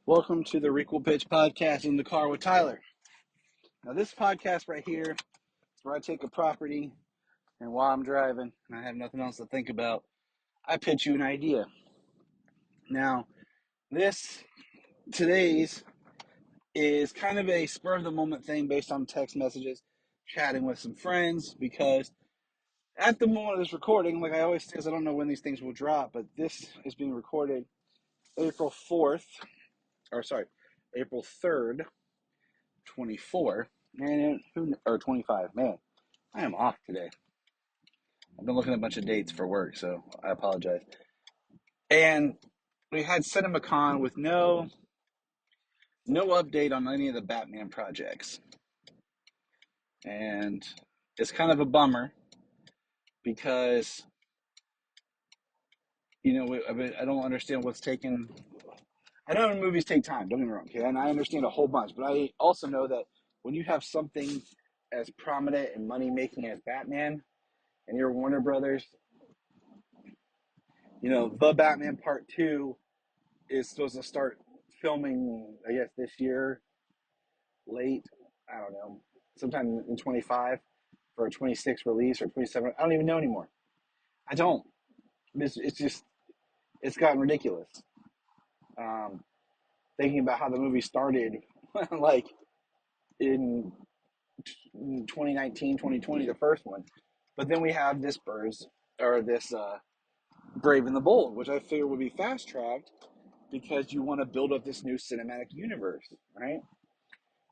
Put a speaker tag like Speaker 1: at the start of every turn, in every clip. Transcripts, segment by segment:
Speaker 1: Welcome to the Requel podcast in the car with Tyler. Now, this podcast right here is where I take a property and while I'm driving and I have nothing else to think about, I pitch you an idea. Now, today's is kind of a spur of the moment thing based on text messages, chatting with some friends, because at the moment of this recording, like I always say, I don't know when these things will drop, but this is being recorded April 3rd, 24, or 25. Man, I am off today. I've been looking at a bunch of dates for work, so I apologize. And we had CinemaCon with no update on any of the Batman projects. And it's kind of a bummer because, I don't understand what's taken. I know movies take time, don't get me wrong, okay? And I understand a whole bunch, but I also know that when you have something as prominent and money-making as Batman, and you're Warner Brothers, The Batman Part 2 is supposed to start filming, I guess, this year, late, I don't know, sometime in 25 for a 26 release or 27. I don't even know anymore. I don't. It's gotten ridiculous. Thinking about how the movie started, like in 2019, 2020, the first one. But then we have this Brave and the Bold, which I figure would be fast-tracked because you want to build up this new cinematic universe, right?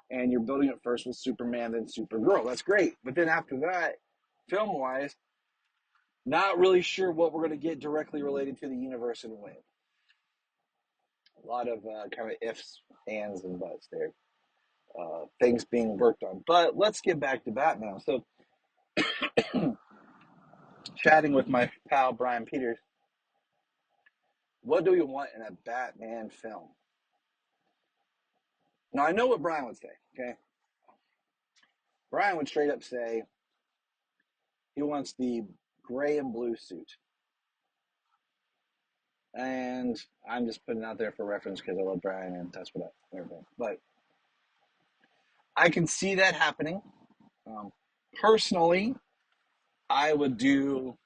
Speaker 1: And you're building it first with Superman, then Supergirl. That's great. But then after that, film-wise, not really sure what we're going to get directly related to the universe and when. A lot of kind of ifs, ands, and buts there. Things being worked on. But let's get back to Batman. So, chatting with my pal Brian Peters, what do we want in a Batman film? Now, I know what Brian would say, okay? Brian would straight up say he wants the gray and blue suit. And I'm just putting it out there for reference because I love Brian and that's what everything. But I can see that happening. Personally, I would do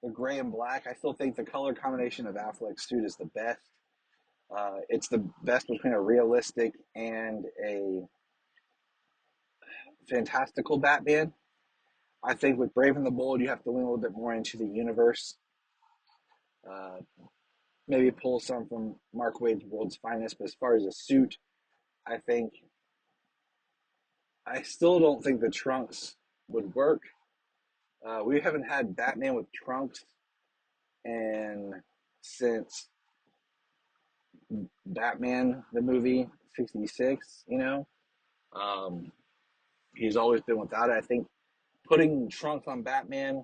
Speaker 1: the gray and black. I still think the color combination of Affleck's suit is the best. It's the best between a realistic and a fantastical Batman. I think with Brave and the Bold, you have to lean a little bit more into the universe. Maybe pull some from Mark Waid's World's Finest. But as far as a suit, I still don't think the trunks would work. We haven't had Batman with trunks since Batman, the movie, 66, He's always been without it. I think putting trunks on Batman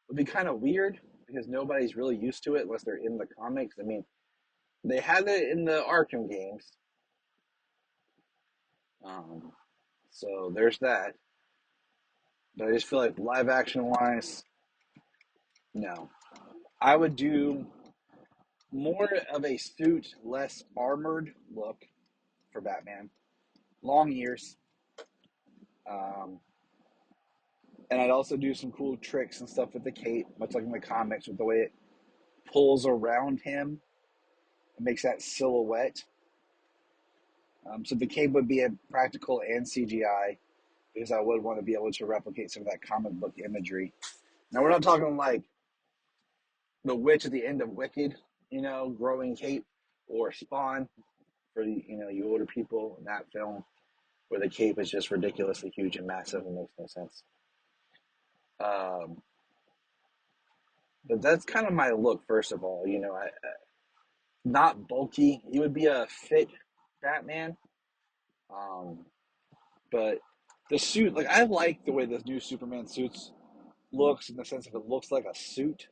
Speaker 1: would be kind of weird because nobody's really used to it unless they're in the comics. I mean, they had it in the Arkham games. So there's that. But I just feel like live action wise, no. I would do more of a suit, less armored look for Batman. Long ears. And I'd also do some cool tricks and stuff with the cape, much like in the comics, with the way it pulls around him. It makes that silhouette. So the cape would be a practical and CGI because I would want to be able to replicate some of that comic book imagery. Now, we're not talking like the witch at the end of Wicked, growing cape, or Spawn for the, you older people in that film, where the cape is just ridiculously huge and massive and makes no sense. But that's kind of my look, first of all. Not bulky. He would be a fit Batman. But the suit, like, I like the way the new Superman suits looks in the sense of it looks like a suit.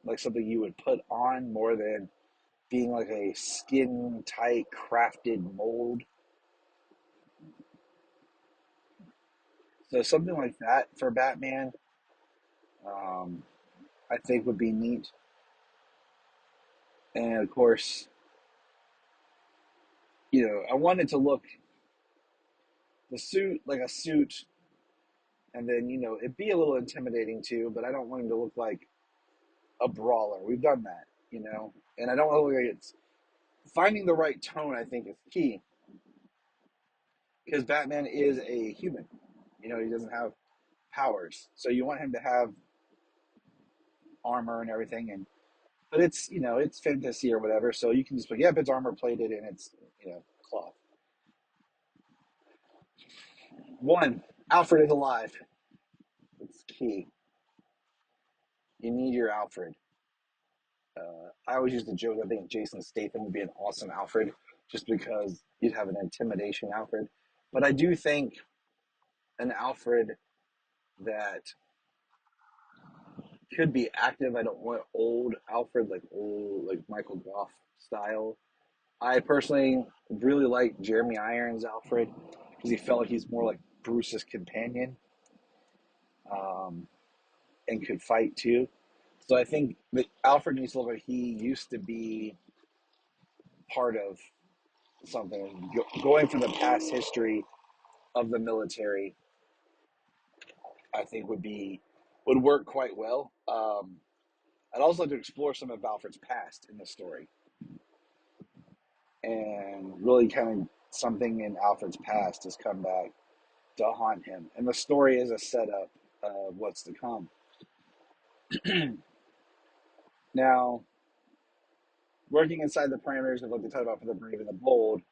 Speaker 1: Like something you would put on more than being like a skin-tight, crafted mold. So something like that for Batman, I think would be neat. And of course, I wanted to look the suit like a suit, and then it'd be a little intimidating too. But I don't want him to look like a brawler. We've done that, and I don't know where it's finding the right tone. I think is key because Batman is a human. He doesn't have powers, so you want him to have armor and everything, but it's fantasy or whatever. So you can just put, yep, it's armor plated and it's cloth. One, Alfred is alive. It's key. You need your Alfred. I always use the joke. I think Jason Statham would be an awesome Alfred, just because you'd have an intimidation Alfred. But I do think an Alfred that could be active. I don't want old Alfred, like old, like Michael Goff style. I personally really like Jeremy Irons' Alfred because he felt like he's more like Bruce's companion, um, and could fight too. So I think that Alfred needs to look like he used to be part of something, going from the past history of the military. I think would work quite well. I'd also like to explore some of Alfred's past in the story, and really kind of something in Alfred's past has come back to haunt him, and the story is a setup of what's to come. Now, working inside the parameters of what they talk about for the brave and the bold,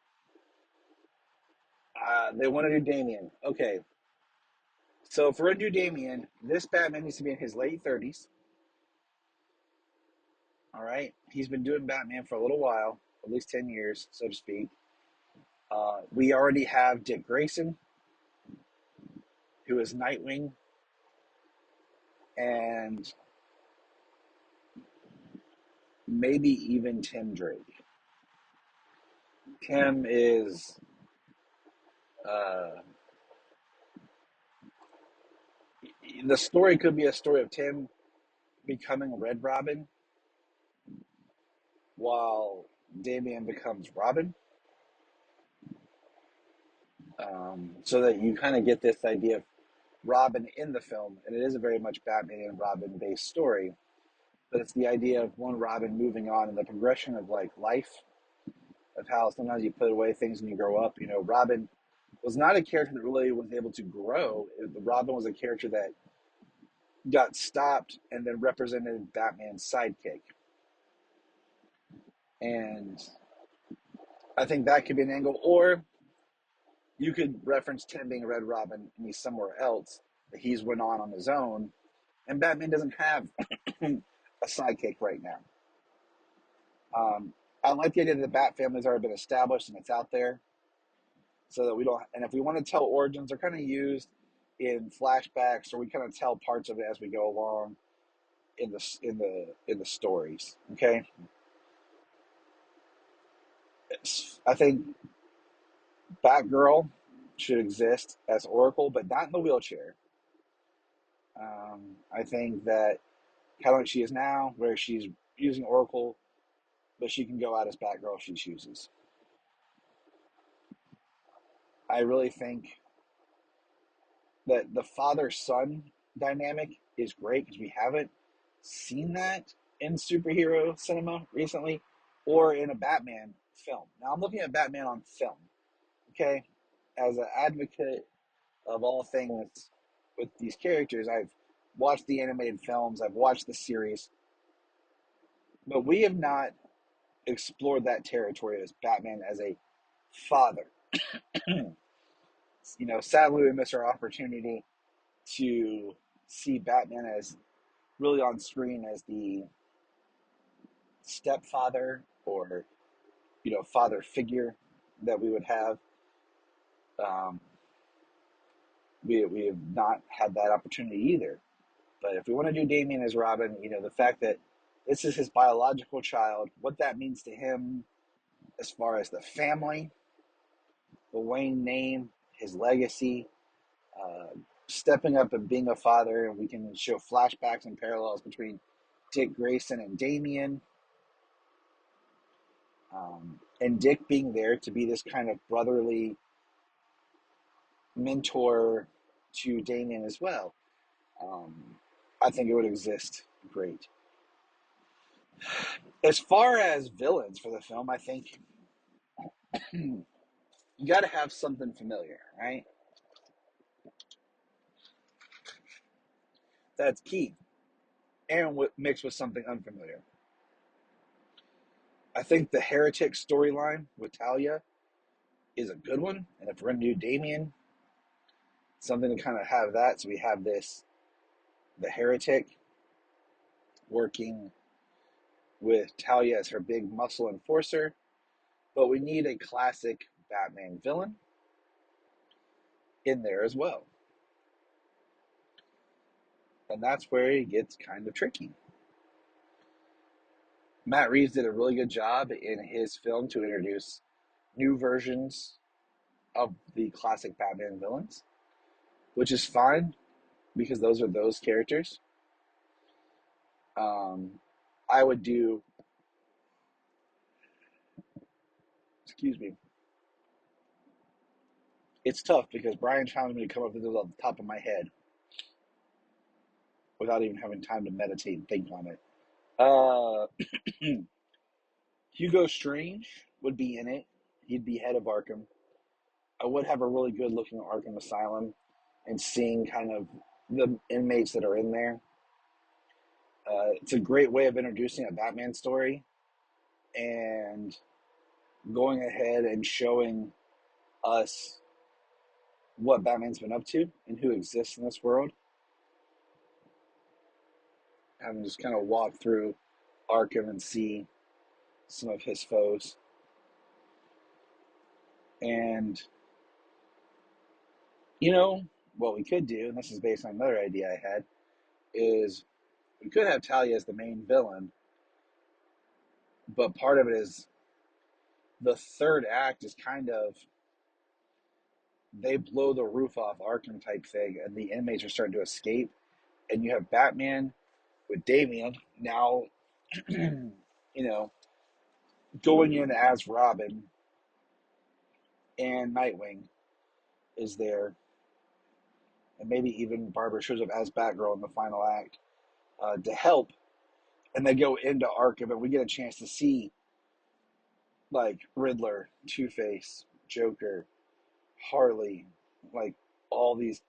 Speaker 1: they want to do Damien. Okay, so if we're going to do Damien, this Batman needs to be in his late 30s. All right, he's been doing Batman for a little while, at least 10 years, so to speak. We already have Dick Grayson, who is Nightwing, and maybe even Tim Drake. Tim is uh, the story could be a story of Tim becoming Red Robin while Damian becomes Robin, so that you kind of get this idea of Robin in the film, and it is a very much Batman and Robin based story, but it's the idea of one Robin moving on and the progression of like life, of how sometimes you put away things when you grow up. Robin was not a character that really was able to grow. Robin was a character that got stopped and then represented Batman's sidekick. And I think that could be an angle. Or you could reference Tim being Red Robin and he's somewhere else, that he's went on his own, and Batman doesn't have a sidekick right now. I like the idea that the Bat family's already been established and it's out there, so that we don't. And if we want to tell origins, they're kind of used in flashbacks, or we kind of tell parts of it as we go along in the stories. Okay, I think Batgirl should exist as Oracle, but not in the wheelchair. I think that kind of like she is now, where she's using Oracle, but she can go out as Batgirl if she chooses. I really think that the father son dynamic is great because we haven't seen that in superhero cinema recently, or in a Batman film. Now I'm looking at Batman on film, okay? As an advocate of all things with these characters, I've watched the animated films, I've watched the series, but we have not explored that territory as Batman as a father. Sadly, we miss our opportunity to see Batman as really on screen as the stepfather, or father figure that we would have. Um, we have not had that opportunity either. But if we want to do Damien as Robin, the fact that this is his biological child, what that means to him as far as the family, the Wayne name, his legacy, uh, stepping up and being a father, and we can show flashbacks and parallels between Dick Grayson and Damien. And Dick being there to be this kind of brotherly mentor to Damien as well. I think it would exist great. As far as villains for the film, I think you got to have something familiar, right? That's key. And mixed with something unfamiliar. I think the Heretic storyline with Talia is a good one. And if we're going to do Damien, something to kind of have that. So we have the Heretic working with Talia as her big muscle enforcer. But we need a classic Batman villain in there as well. And that's where it gets kind of tricky. Matt Reeves did a really good job in his film to introduce new versions of the classic Batman villains, which is fine because those are those characters. I would do, excuse me, it's tough because Brian challenged me to come up with this off the top of my head without even having time to meditate and think on it. Uh, Hugo Strange would be in it. He'd be head of Arkham. I would have a really good looking Arkham Asylum and seeing kind of the inmates that are in there. It's a great way of introducing a Batman story and going ahead and showing us what Batman's been up to and who exists in this world. Having just kind of walk through Arkham and see some of his foes. And, you know, what we could do, and this is based on another idea I had, is we could have Talia as the main villain, but part of it is the third act is kind of they blow the roof off Arkham type thing, and the inmates are starting to escape, and you have Batman with Damian now, you know, going in as Robin, and Nightwing is there, and maybe even Barbara shows up as Batgirl in the final act to help, and they go into Arkham, and we get a chance to see like Riddler, Two-Face, Joker, Harley, like all these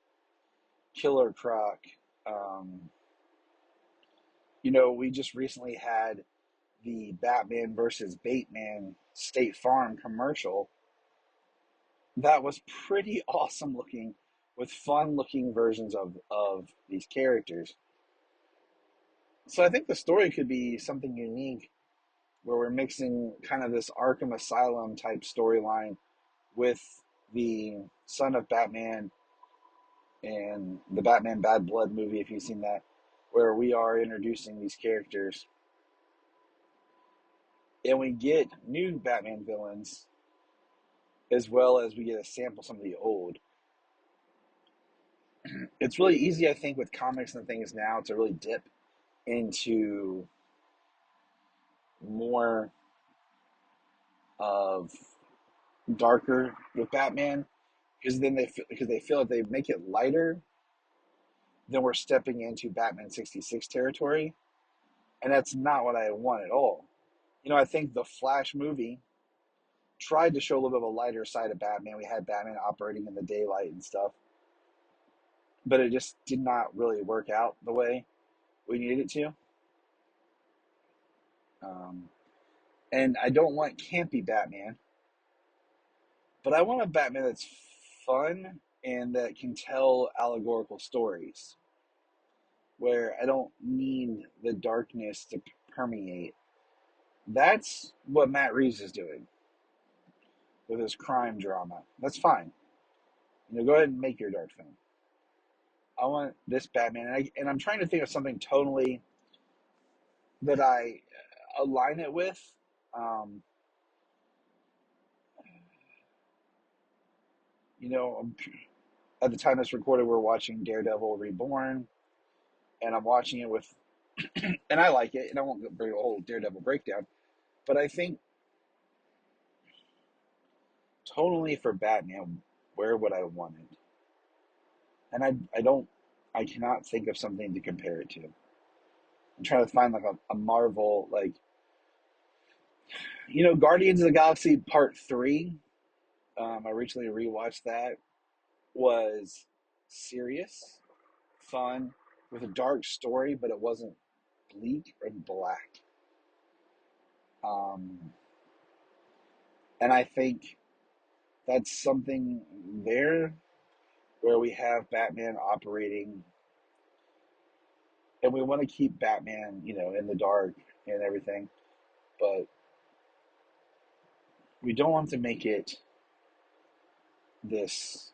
Speaker 1: Killer Croc. Um, we just recently had the Batman versus Bateman State Farm commercial. That was pretty awesome looking, with fun looking versions of these characters. So I think the story could be something unique where we're mixing kind of this Arkham Asylum type storyline with the Son of Batman and the Batman Bad Blood movie, if you've seen that, where we are introducing these characters and we get new Batman villains as well as we get to sample some of the old. It's really easy, I think, with comics and things now to really dip into more of darker with Batman because then they feel if they make it lighter, then we're stepping into Batman 66 territory, and that's not what I want at all. I think the Flash movie tried to show a little bit of a lighter side of Batman. We had Batman operating in the daylight and stuff, but it just did not really work out the way we needed it to. Um, and I don't want campy Batman, but I want a Batman that's fun and that can tell allegorical stories where I don't need the darkness to permeate. That's what Matt Reeves is doing with his crime drama. That's fine. Go ahead and make your dark film. I want this Batman, and I'm trying to think of something totally that I align it with. Um, you know, at the time this recorded, we're watching Daredevil Reborn, and I'm watching it with, and I like it, and I won't bring a whole Daredevil breakdown, but I think totally for Batman, where would I want it? And I cannot think of something to compare it to. I'm trying to find like a Marvel, like, Guardians of the Galaxy Part 3. I recently rewatched that. Was serious, fun, with a dark story, but it wasn't bleak and black. Um, and I think that's something there where we have Batman operating, and we want to keep Batman, in the dark and everything, but we don't want to make it this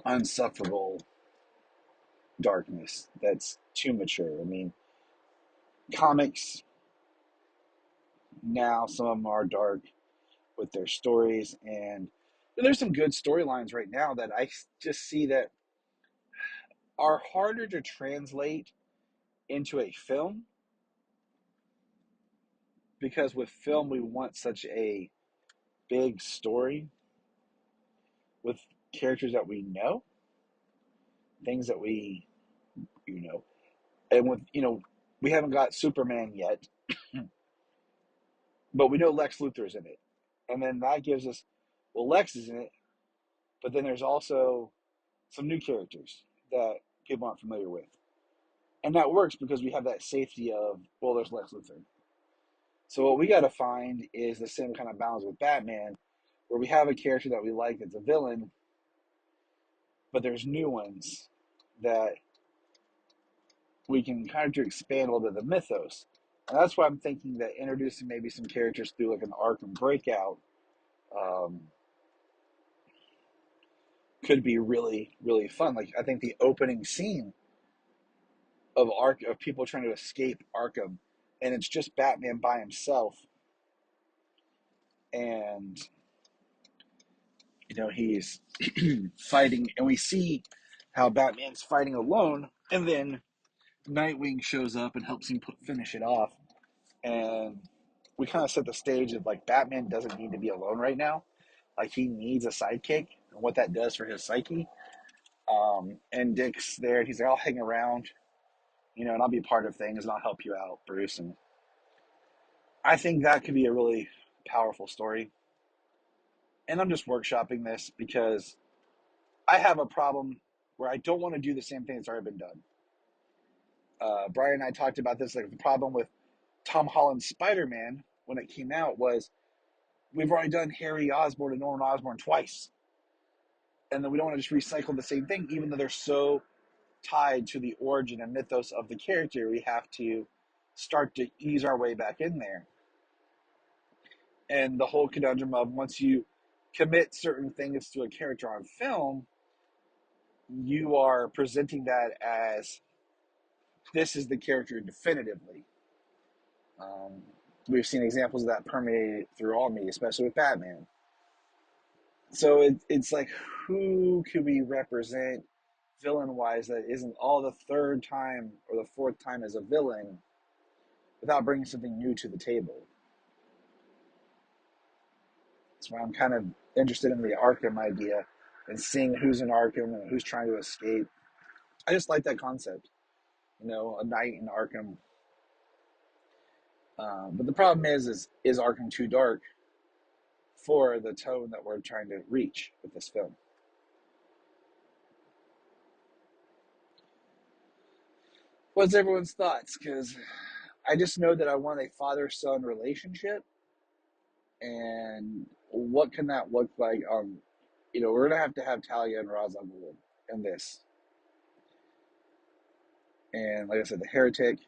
Speaker 1: unsufferable darkness that's too mature. I mean, comics now, some of them are dark with their stories, and there's some good storylines right now that I just see that are harder to translate into a film, because with film we want such a big story with characters that we know, things that you know and with we haven't got Superman yet, but we know Lex Luthor is in it, and then that gives us, well, Lex is in it, but then there's also some new characters that people aren't familiar with, and that works because we have that safety of, well, there's Lex Luthor. So what we got to find is the same kind of balance with Batman, where we have a character that we like that's a villain, but there's new ones that we can kind of expand a little bit of the mythos. And that's why I'm thinking that introducing maybe some characters through like an Arkham breakout um, could be really, really fun. Like, I think the opening scene of people trying to escape Arkham, and it's just Batman by himself, and he's fighting, and we see how Batman's fighting alone, and then Nightwing shows up and helps him finish it off, and we kind of set the stage of, like, Batman doesn't need to be alone right now. Like, he needs a sidekick, and what that does for his psyche. And Dick's there, and he's like, I'll hang around, and I'll be part of things, and I'll help you out, Bruce. And I think that could be a really powerful story. And I'm just workshopping this because I have a problem where I don't want to do the same thing that's already been done. Brian and I talked about this. Like, the problem with Tom Holland's Spider-Man when it came out was, we've already done Harry Osborn and Norman Osborn twice, and then we don't want to just recycle the same thing, even though they're so tied to the origin and mythos of the character. We have to start to ease our way back in there. And the whole conundrum of, once you commit certain things to a character on film, you are presenting that as, this is the character definitively. Um, we've seen examples of that permeate through all media, especially with Batman. So it's like, who can we represent villain-wise that isn't all the third time or the fourth time as a villain without bringing something new to the table? That's why I'm kind of interested in the Arkham idea and seeing who's in Arkham and who's trying to escape. I just like that concept, a knight in Arkham. But the problem is Arkham too dark for the tone that we're trying to reach with this film? What's everyone's thoughts? Because I just know that I want a father-son relationship, and what can that look like? We're gonna have to have Talia and Ra's al Ghul in this, and like I said, the Heretic.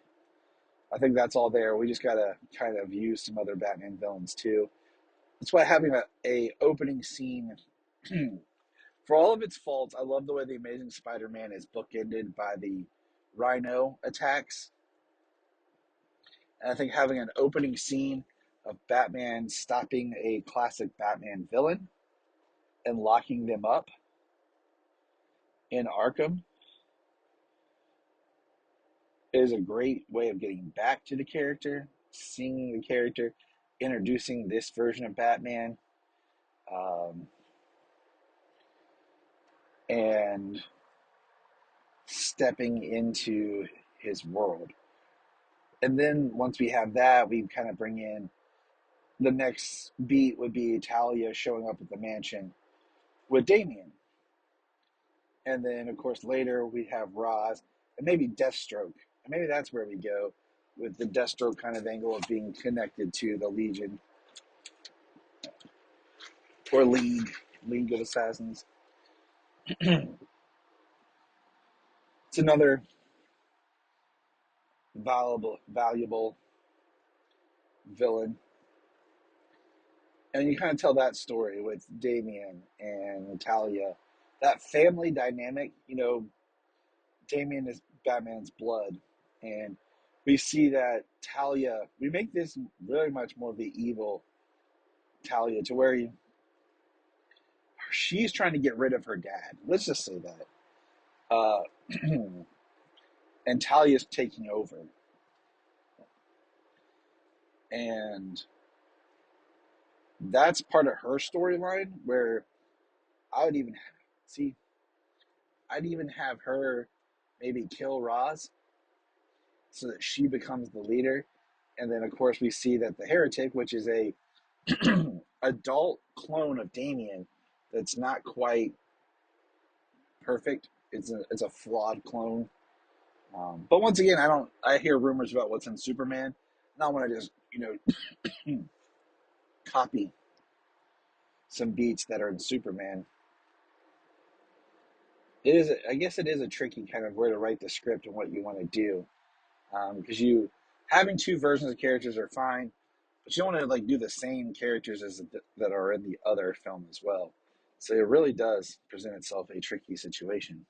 Speaker 1: I think that's all there. We just gotta kind of use some other Batman villains too. That's why having a opening scene, for all of its faults, I love the way the Amazing Spider-Man is bookended by the Rhino attacks. And I think having an opening scene of Batman stopping a classic Batman villain and locking them up in Arkham is a great way of getting back to the character, seeing the character, introducing this version of Batman, um, and stepping into his world. And then once we have that, we kind of bring in the next beat would be Talia showing up at the mansion with Damian. And then, of course, later we have Roz and maybe Deathstroke. And maybe that's where we go with the Deathstroke kind of angle of being connected to the Legion or League of Assassins. It's another valuable villain. And you kind of tell that story with Damian and Natalia. That family dynamic, Damian is Batman's blood. And we see that Talia, we make this very much more of the evil Talia to where she's trying to get rid of her dad. Let's just say that. Uh, and Talia's taking over. And that's part of her storyline where I would even see, I'd even have her maybe kill Roz so that she becomes the leader. And then, of course, we see that the Heretic, which is a adult clone of Damian, that's not quite perfect. It's a flawed clone. But once again, I hear rumors about what's in Superman. And I want to just copy some beats that are in Superman. I guess it is a tricky kind of where to write the script and what you want to do, because having two versions of characters are fine, but you don't want to like do the same characters that are in the other film as well. So it really does present itself a tricky situation.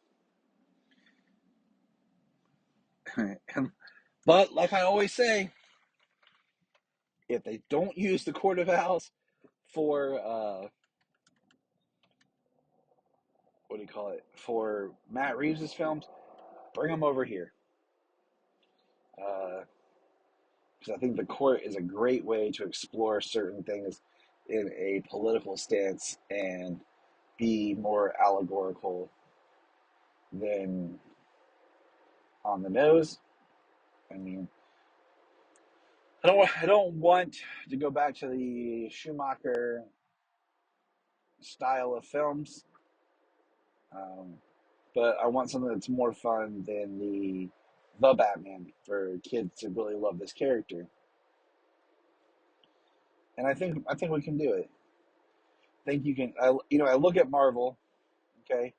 Speaker 1: But like I always say, if they don't use the Court of Owls for what do you call it, for Matt Reeves' films, bring them over here. Because I think the court is a great way to explore certain things in a political stance and be more allegorical than on the nose. I mean, I don't want to go back to the Schumacher style of films, um, but I want something that's more fun than the Batman for kids to really love this character. And I think we can do it. I think you can. I look at Marvel, okay,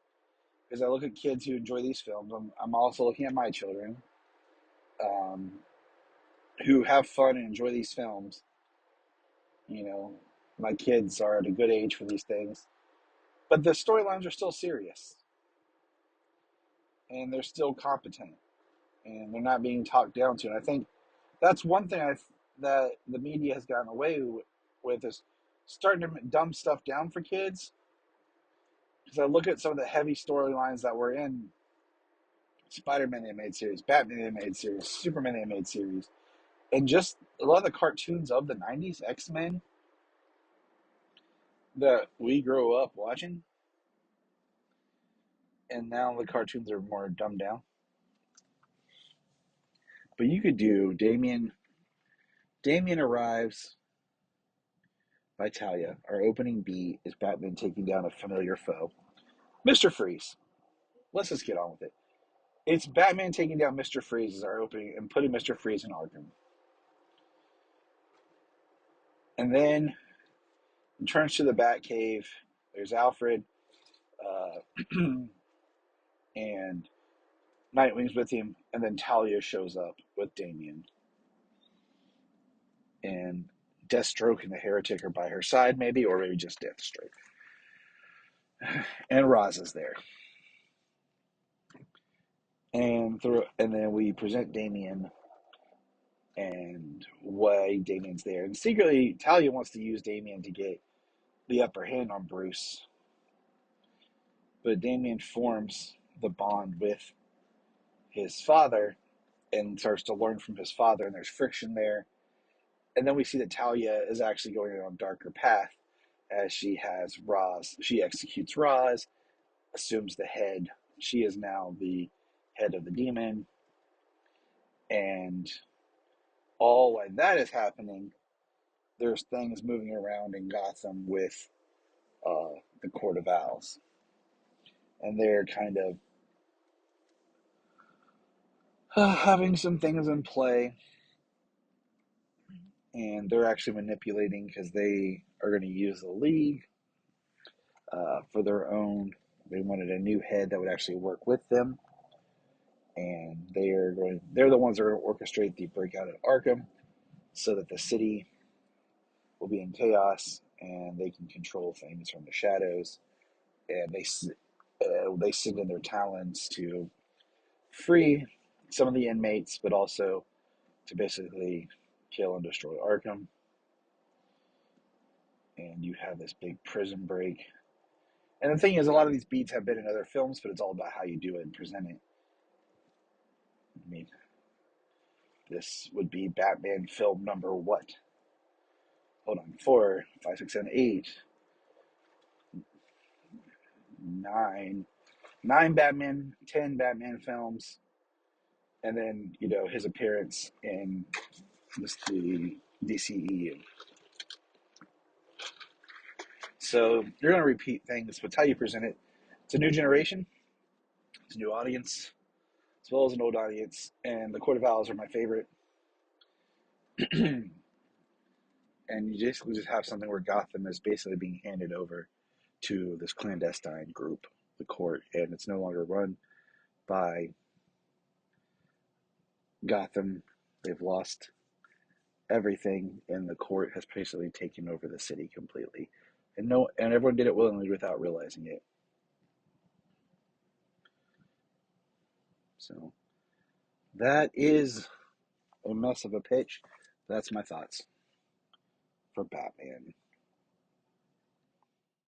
Speaker 1: because I look at kids who enjoy these films. I'm also looking at my children, um, who have fun and enjoy these films. You know, my kids are at a good age for these things, but the storylines are still serious, and they're still competent, and they're not being talked down to. And I think that's one thing that the media has gotten away with is starting to dumb stuff down for kids. Because I look at some of the heavy storylines that were in Spider-Man animated series, Batman animated series, Superman animated series, and just a lot of the cartoons of the 90s, X-Men, that we grew up watching, and now the cartoons are more dumbed down. But you could do Damien arrives by Talia. Our opening beat is Batman taking down a familiar foe. Mr. Freeze. Let's just get on with it. It's Batman taking down Mr. Freeze as our opening and putting Mr. Freeze in Arkham. And then returns to the Batcave. There's Alfred, and Nightwing's with him, and then Talia shows up with Damian. And Deathstroke and the Heretic are by her side, maybe, or maybe just Deathstroke. And Roz is there. And then we present Damian and why Damian's there. And secretly, Talia wants to use Damian to get the upper hand on Bruce. But Damian forms the bond with his father and starts to learn from his father, and there's friction there. And then we see that Talia is actually going on a darker path as she executes Roz, assumes the head. She is now the head of the demon. And all while that is happening, there's things moving around in Gotham with the Court of Owls. And they're kind of having some things in play. And they're actually manipulating because they are going to use the League for their own. They wanted a new head that would actually work with them. And they're the ones that are going to orchestrate the breakout at Arkham so that the city will be in chaos and they can control things from the shadows. And they send in their talents to free some of the inmates, but also to basically kill and destroy Arkham. And you have this big prison break. And the thing is, a lot of these beats have been in other films, but it's all about how you do it and present it. I mean, this would be Batman film number what? Hold on, 4, 5, 6, 7, 8, 9, 9 Batman, 10 Batman films, and then his appearance in the DCEU. So you're going to repeat things, but how you present it. It's a new generation, it's a new audience, as well as an old audience, and the Court of Owls are my favorite. And you basically just have something where Gotham is basically being handed over to this clandestine group, the court, and it's no longer run by Gotham. They've lost everything, and the court has basically taken over the city completely. And everyone did it willingly without realizing it. So that is a mess of a pitch. That's my thoughts for Batman.